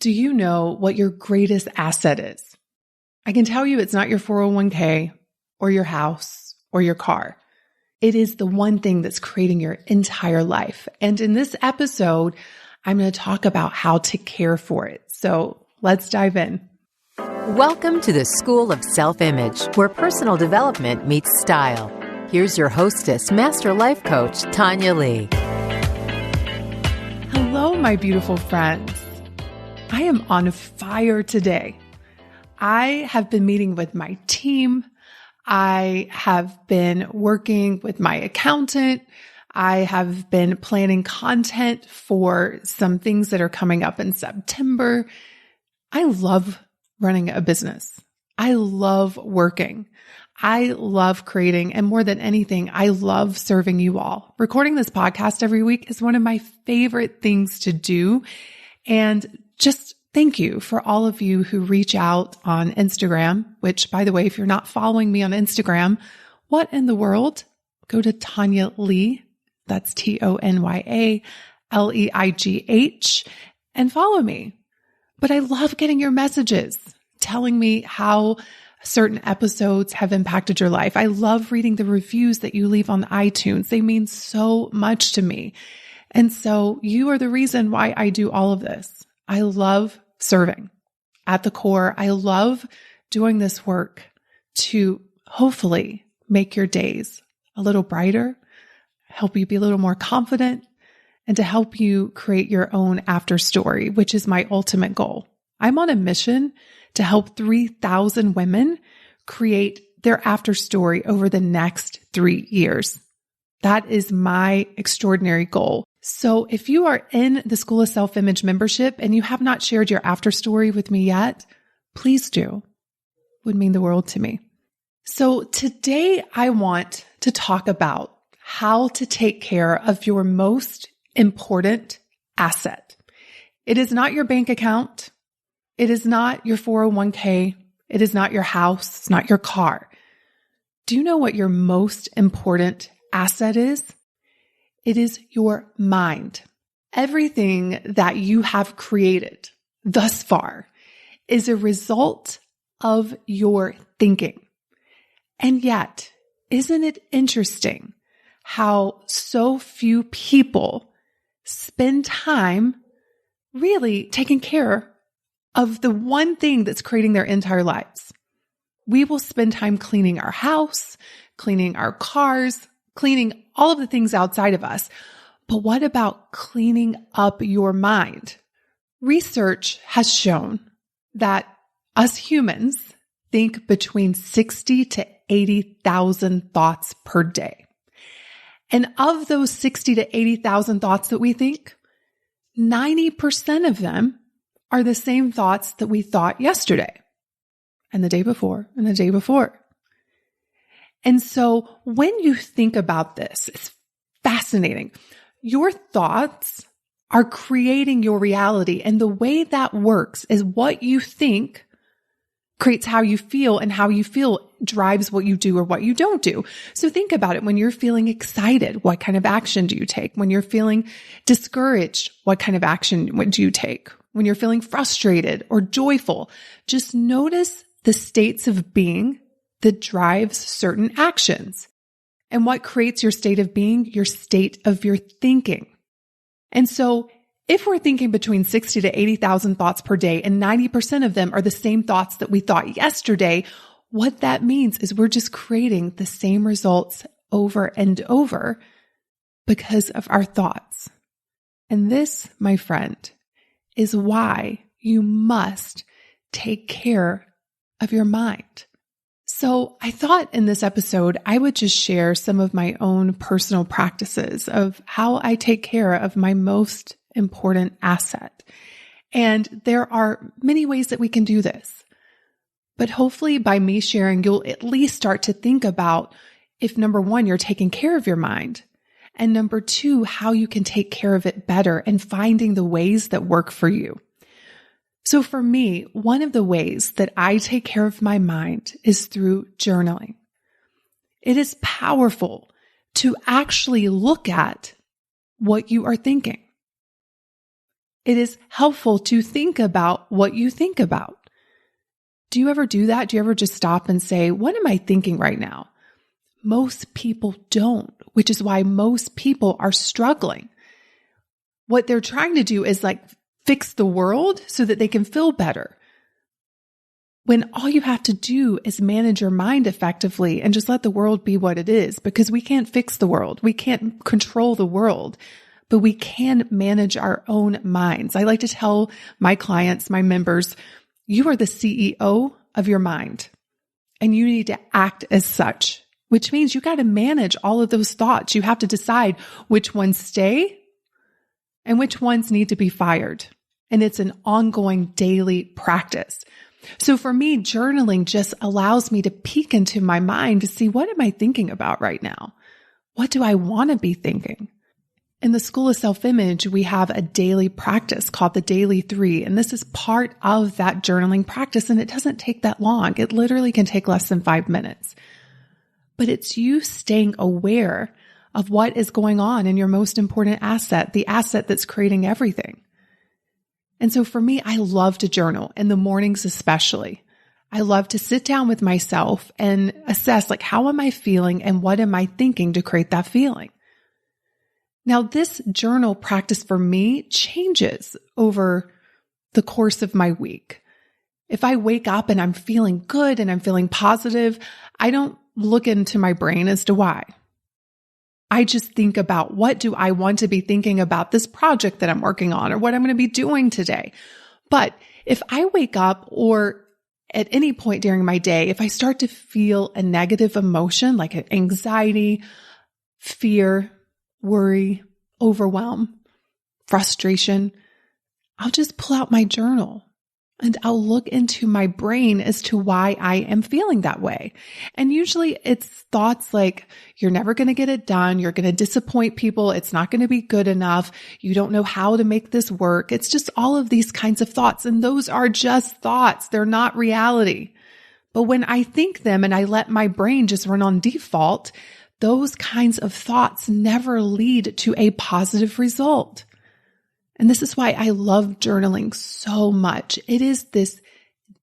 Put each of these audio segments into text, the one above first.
Do you know what your greatest asset is? I can tell you it's not your 401k or your house or your car. It is the one thing that's creating your entire life. And in this episode, I'm going to talk about how to care for it. So let's dive in. Welcome to the School of Self-Image, where personal development meets style. Here's your hostess, Master Life Coach, Tanya Lee. Hello, my beautiful friends. I am on fire today. I have been meeting with my team. I have been working with my accountant. I have been planning content for some things that are coming up in September. I love running a business. I love working. I love creating. And more than anything, I love serving you all. Recording this podcast every week is one of my favorite things to do. And just thank you for all of you who reach out on Instagram, which, by the way, if you're not following me on Instagram, what in the world? Go to Tanya Lee. That's TonyaleIGH and follow me. But I love getting your messages telling me how certain episodes have impacted your life. I love reading the reviews that you leave on iTunes. They mean so much to me. And so you are the reason why I do all of this. I love serving at the core. I love doing this work to hopefully make your days a little brighter, help you be a little more confident, and to help you create your own after story, which is my ultimate goal. I'm on a mission to help 3,000 women create their after story over the next 3 years. That is my extraordinary goal. So if you are in the School of Self-Image membership and you have not shared your after story with me yet, please do. It would mean the world to me. So today I want to talk about how to take care of your most important asset. It is not your bank account. It is not your 401k. It is not your house. It's not your car. Do you know what your most important asset is? It is your mind. Everything that you have created thus far is a result of your thinking. And yet, isn't it interesting how so few people spend time really taking care of the one thing that's creating their entire lives? We will spend time cleaning our house, cleaning our cars, cleaning all of the things outside of us. But what about cleaning up your mind? Research has shown that us humans think between 60 to 80,000 thoughts per day. And of those 60 to 80,000 thoughts that we think, 90% of them are the same thoughts that we thought yesterday and the day before and the day before. And so when you think about this, it's fascinating. Your thoughts are creating your reality. And the way that works is what you think creates how you feel, and how you feel drives what you do or what you don't do. So think about it. When you're feeling excited, what kind of action do you take? When you're feeling discouraged, what kind of action do you take? When you're feeling frustrated or joyful, just notice the states of being that drives certain actions. And what creates your state of being? Your state of your thinking. And so if we're thinking between 60 to 80,000 thoughts per day, and 90% of them are the same thoughts that we thought yesterday, what that means is we're just creating the same results over and over because of our thoughts. And this, my friend, is why you must take care of your mind. So I thought in this episode, I would just share some of my own personal practices of how I take care of my most important asset. And there are many ways that we can do this. But hopefully by me sharing, you'll at least start to think about if, number one, you're taking care of your mind, and number two, how you can take care of it better and finding the ways that work for you. So for me, one of the ways that I take care of my mind is through journaling. It is powerful to actually look at what you are thinking. it is helpful to think about what you think about. Do you ever do that? Do you ever just stop and say, what am I thinking right now? Most people don't, which is why most people are struggling. What they're trying to do is like fix the world so that they can feel better. When all you have to do is manage your mind effectively and just let the world be what it is, because we can't fix the world. We can't control the world, but we can manage our own minds. I like to tell my clients, my members, you are the CEO of your mind and you need to act as such, which means you got to manage all of those thoughts. You have to decide which ones stay and which ones need to be fired. And it's an ongoing daily practice. So for me, journaling just allows me to peek into my mind to see, what am I thinking about right now? What do I want to be thinking? In the School of Self-Image, we have a daily practice called the Daily 3. And this is part of that journaling practice. And it doesn't take that long. It literally can take less than 5 minutes. But it's you staying aware of what is going on in your most important asset, the asset that's creating everything. And so for me, I love to journal in the mornings, especially. I love to sit down with myself and assess, like, how am I feeling and what am I thinking to create that feeling? Now, this journal practice for me changes over the course of my week. If I wake up and I'm feeling good and I'm feeling positive, I don't look into my brain as to why. I just think about, what do I want to be thinking about this project that I'm working on or what I'm going to be doing today. But if I wake up or at any point during my day, if I start to feel a negative emotion like anxiety, fear, worry, overwhelm, frustration, I'll just pull out my journal and I'll look into my brain as to why I am feeling that way. And usually it's thoughts like, you're never going to get it done. You're going to disappoint people. It's not going to be good enough. You don't know how to make this work. It's just all of these kinds of thoughts. And those are just thoughts. They're not reality. But when I think them and I let my brain just run on default, those kinds of thoughts never lead to a positive result. And this is why I love journaling so much. It is this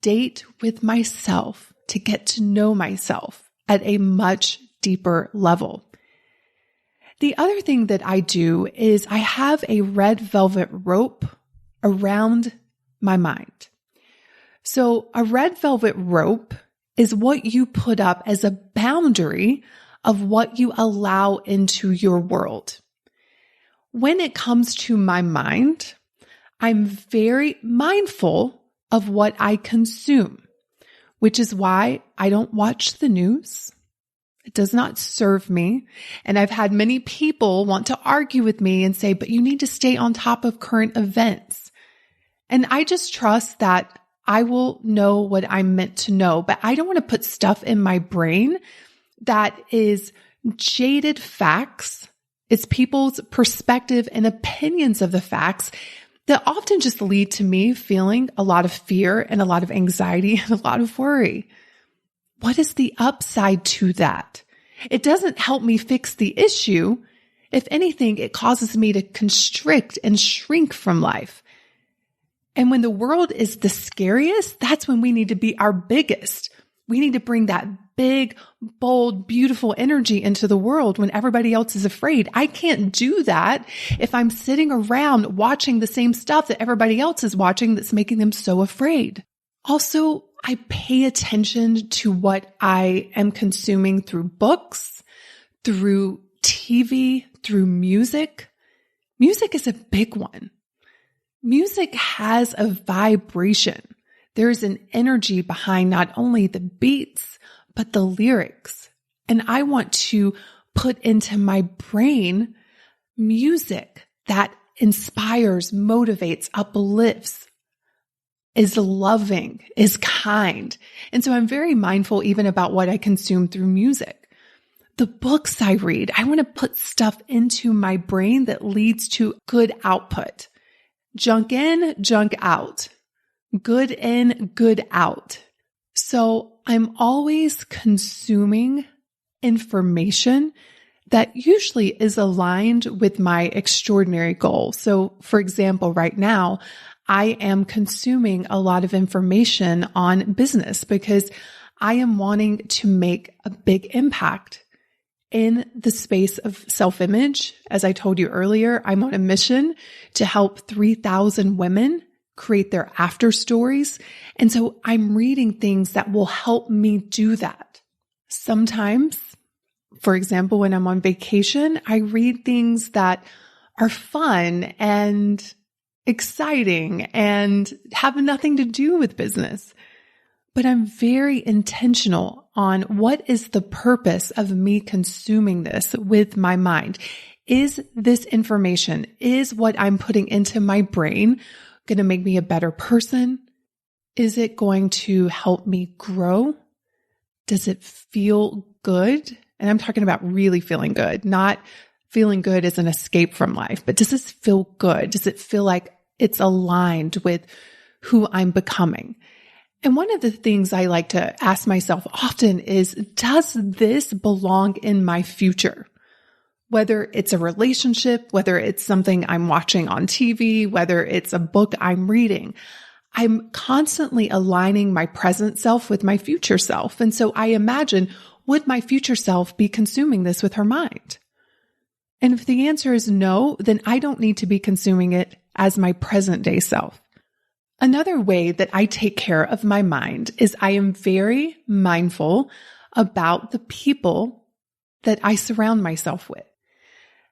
date with myself to get to know myself at a much deeper level. The other thing that I do is I have a red velvet rope around my mind. So a red velvet rope is what you put up as a boundary of what you allow into your world. When it comes to my mind, I'm very mindful of what I consume, which is why I don't watch the news. It does not serve me. And I've had many people want to argue with me and say, but you need to stay on top of current events. And I just trust that I will know what I'm meant to know, but I don't want to put stuff in my brain that is jaded facts. It's people's perspective and opinions of the facts that often just lead to me feeling a lot of fear and a lot of anxiety and a lot of worry. What is the upside to that? It doesn't help me fix the issue. If anything, it causes me to constrict and shrink from life. And when the world is the scariest, that's when we need to be our biggest. We need to bring that big, bold, beautiful energy into the world when everybody else is afraid. I can't do that if I'm sitting around watching the same stuff that everybody else is watching that's making them so afraid. Also, I pay attention to what I am consuming through books, through TV, through music. Music is a big one. Music has a vibration. There's an energy behind not only the beats, but the lyrics. And I want to put into my brain music that inspires, motivates, uplifts, is loving, is kind. And so I'm very mindful even about what I consume through music. The books I read, I want to put stuff into my brain that leads to good output. Junk in, junk out. Good in, good out. So I'm always consuming information that usually is aligned with my extraordinary goal. So for example, right now, I am consuming a lot of information on business because I am wanting to make a big impact in the space of self-image. As I told you earlier, I'm on a mission to help 3,000 women create their after stories. And so I'm reading things that will help me do that. Sometimes, for example, when I'm on vacation, I read things that are fun and exciting and have nothing to do with business. But I'm very intentional on what is the purpose of me consuming this with my mind. Is this information, is what I'm putting into my brain going to make me a better person? Is it going to help me grow? Does it feel good? And I'm talking about really feeling good, not feeling good as an escape from life, but does this feel good? Does it feel like it's aligned with who I'm becoming? And one of the things I like to ask myself often is, does this belong in my future? Whether it's a relationship, whether it's something I'm watching on TV, whether it's a book I'm reading, I'm constantly aligning my present self with my future self. And so I imagine, would my future self be consuming this with her mind? And if the answer is no, then I don't need to be consuming it as my present day self. Another way that I take care of my mind is I am very mindful about the people that I surround myself with.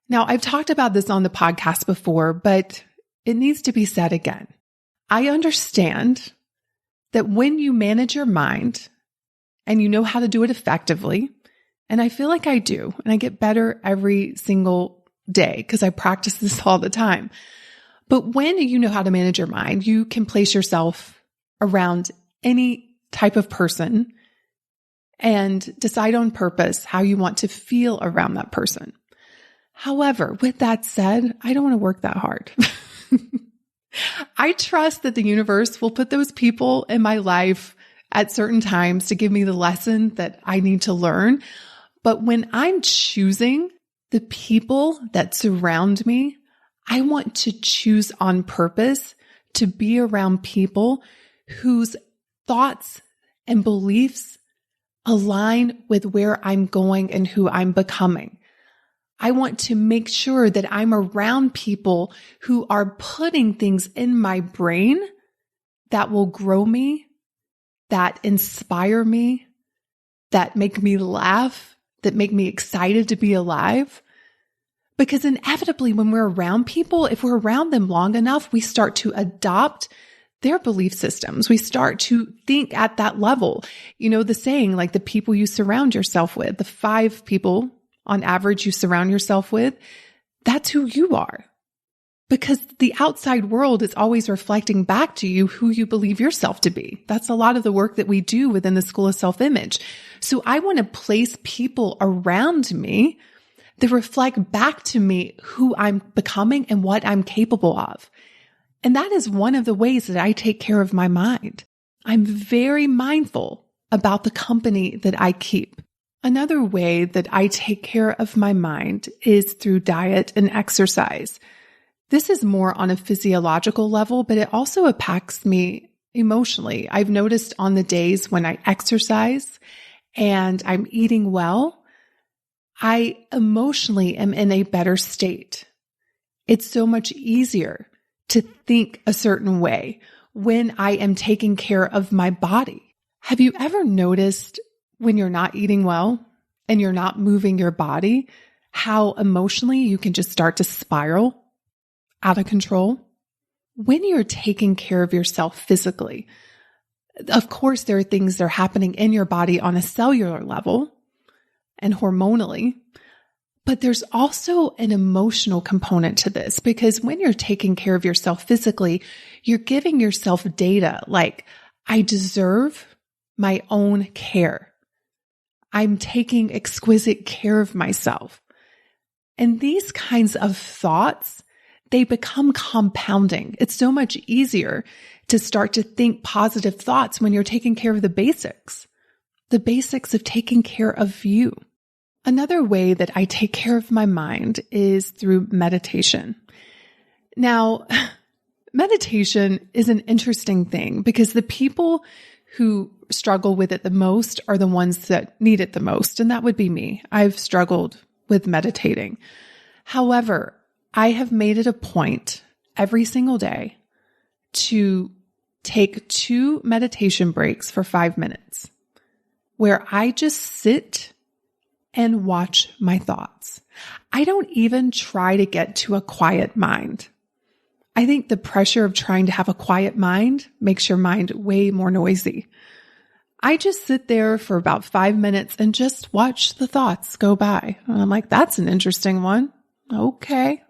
Now, I've talked about this on the podcast before, but it needs to be said again. I understand that when you manage your mind and you know how to do it effectively, and I feel like I do, and I get better every single day because I practice this all the time. But when you know how to manage your mind, you can place yourself around any type of person and decide on purpose how you want to feel around that person. However, with that said, I don't want to work that hard. I trust that the universe will put those people in my life at certain times to give me the lesson that I need to learn. But when I'm choosing the people that surround me, I want to choose on purpose to be around people whose thoughts and beliefs align with where I'm going and who I'm becoming. I want to make sure that I'm around people who are putting things in my brain that will grow me, that inspire me, that make me laugh, that make me excited to be alive. Because inevitably, when we're around people, if we're around them long enough, we start to adopt their belief systems. We start to think at that level. You know, the saying, like the people you surround yourself with, the 5 people on average you surround yourself with, that's who you are. Because the outside world is always reflecting back to you who you believe yourself to be. That's a lot of the work that we do within the School of Self-Image. So I want to place people around me that reflect back to me who I'm becoming and what I'm capable of. And that is one of the ways that I take care of my mind. I'm very mindful about the company that I keep. Another way that I take care of my mind is through diet and exercise. This is more on a physiological level, but it also impacts me emotionally. I've noticed on the days when I exercise and I'm eating well, I emotionally am in a better state. It's so much easier to think a certain way when I am taking care of my body. Have you ever noticed when you're not eating well and you're not moving your body, how emotionally you can just start to spiral out of control? When you're taking care of yourself physically, of course, there are things that are happening in your body on a cellular level and hormonally, but there's also an emotional component to this, because when you're taking care of yourself physically, you're giving yourself data like, I deserve my own care. I'm taking exquisite care of myself. And these kinds of thoughts, they become compounding. It's so much easier to start to think positive thoughts when you're taking care of the basics of taking care of you. Another way that I take care of my mind is through meditation. Now, meditation is an interesting thing because the people who struggle with it the most are the ones that need it the most. And that would be me. I've struggled with meditating. However, I have made it a point every single day to take 2 meditation breaks for 5 minutes where I just sit and watch my thoughts. I don't even try to get to a quiet mind. I think the pressure of trying to have a quiet mind makes your mind way more noisy. I just sit there for about 5 minutes and just watch the thoughts go by. And I'm like, that's an interesting one. Okay.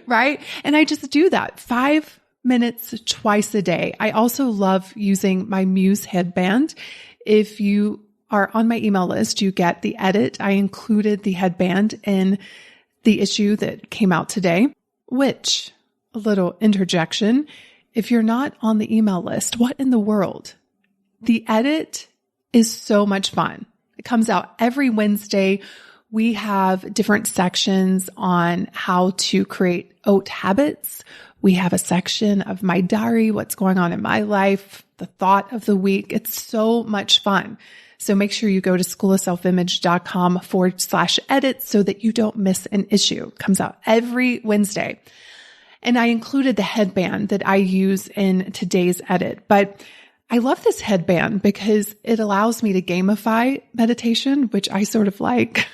Right? And I just do that 5 minutes twice a day. I also love using my Muse headband. If you are on my email list, you get the edit. I included the headband in the issue that came out today, which, a little interjection, if you're not on the email list, what in the world? The edit is so much fun. It comes out every Wednesday. We have different sections on how to create oat habits. We have a section of my diary, what's going on in my life, the thought of the week. It's so much fun. So make sure you go to schoolofselfimage.com/edit so that you don't miss an issue. It comes out every Wednesday. And I included the headband that I use in today's edit. But I love this headband because it allows me to gamify meditation, which I sort of like.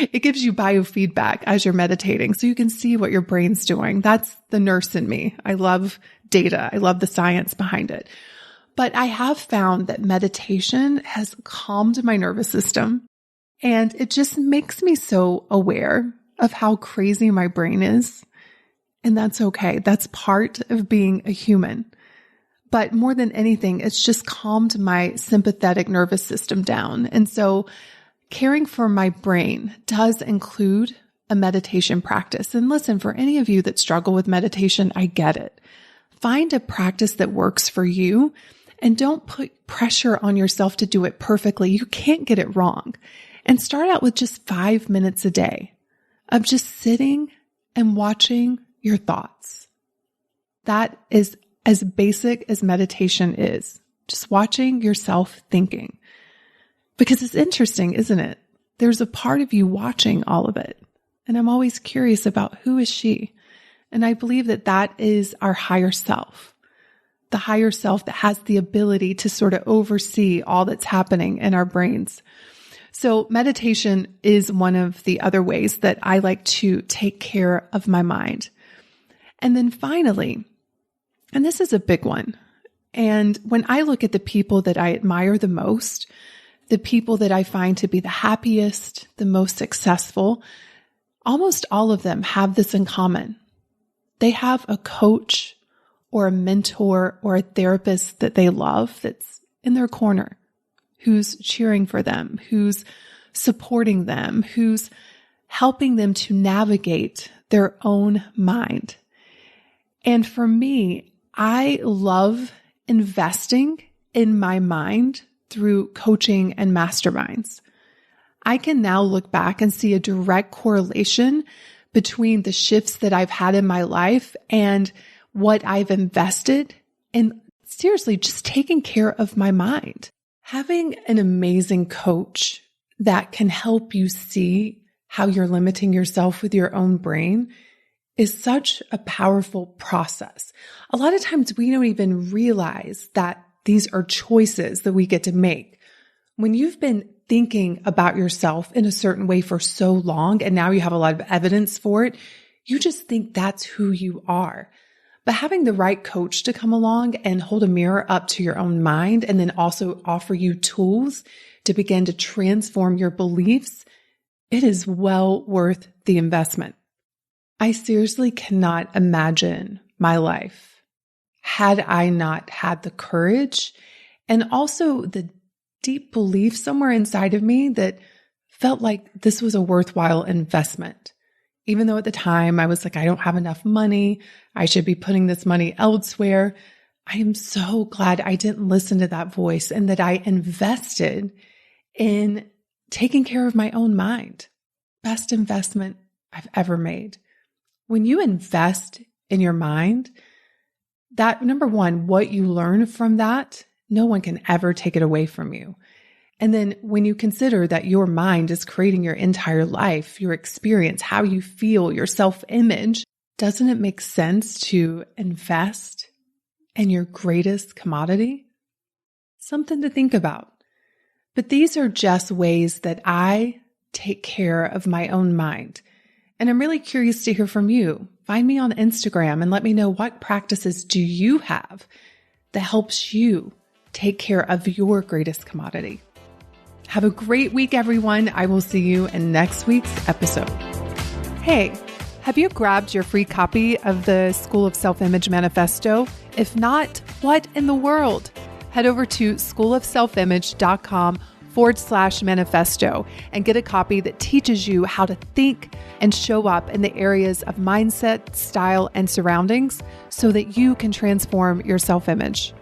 It gives you biofeedback as you're meditating so you can see what your brain's doing. That's the nurse in me. I love data. I love the science behind it. But I have found that meditation has calmed my nervous system, and it just makes me so aware of how crazy my brain is. And that's okay. That's part of being a human. But more than anything, it's just calmed my sympathetic nervous system down. And so caring for my brain does include a meditation practice. And listen, for any of you that struggle with meditation, I get it. Find a practice that works for you and don't put pressure on yourself to do it perfectly. You can't get it wrong. And start out with just 5 minutes a day of just sitting and watching your thoughts. That is as basic as meditation is. Just watching yourself thinking. Because it's interesting, isn't it? There's a part of you watching all of it. And I'm always curious about who is she? And I believe that that is our higher self. The higher self that has the ability to sort of oversee all that's happening in our brains. So meditation is one of the other ways that I like to take care of my mind. And then finally, and this is a big one, and when I look at the people that I admire the most, the people that I find to be the happiest, the most successful, almost all of them have this in common. They have a coach or a mentor or a therapist that they love that's in their corner, who's cheering for them, who's supporting them, who's helping them to navigate their own mind. And for me, I love investing in my mind through coaching and masterminds. I can now look back and see a direct correlation between the shifts that I've had in my life and what I've invested in, seriously, just taking care of my mind. Having an amazing coach that can help you see how you're limiting yourself with your own brain is such a powerful process. A lot of times we don't even realize that these are choices that we get to make. When you've been thinking about yourself in a certain way for so long, and now you have a lot of evidence for it, you just think that's who you are. But having the right coach to come along and hold a mirror up to your own mind and then also offer you tools to begin to transform your beliefs, it is well worth the investment. I seriously cannot imagine my life had I not had the courage and also the deep belief somewhere inside of me that felt like this was a worthwhile investment. Even though at the time I was like, I don't have enough money. I should be putting this money elsewhere. I am so glad I didn't listen to that voice and that I invested in taking care of my own mind. Best investment I've ever made. When you invest in your mind, that number one, what you learn from that, no one can ever take it away from you. And then when you consider that your mind is creating your entire life, your experience, how you feel, your self-image, doesn't it make sense to invest in your greatest commodity? Something to think about. But these are just ways that I take care of my own mind. And I'm really curious to hear from you. Find me on Instagram and let me know, what practices do you have that helps you take care of your greatest commodity? Have a great week, everyone. I will see you in next week's episode. Hey, have you grabbed your free copy of the School of Self-Image Manifesto? If not, what in the world? Head over to schoolofselfimage.com/manifesto and get a copy that teaches you how to think and show up in the areas of mindset, style, and surroundings so that you can transform your self-image.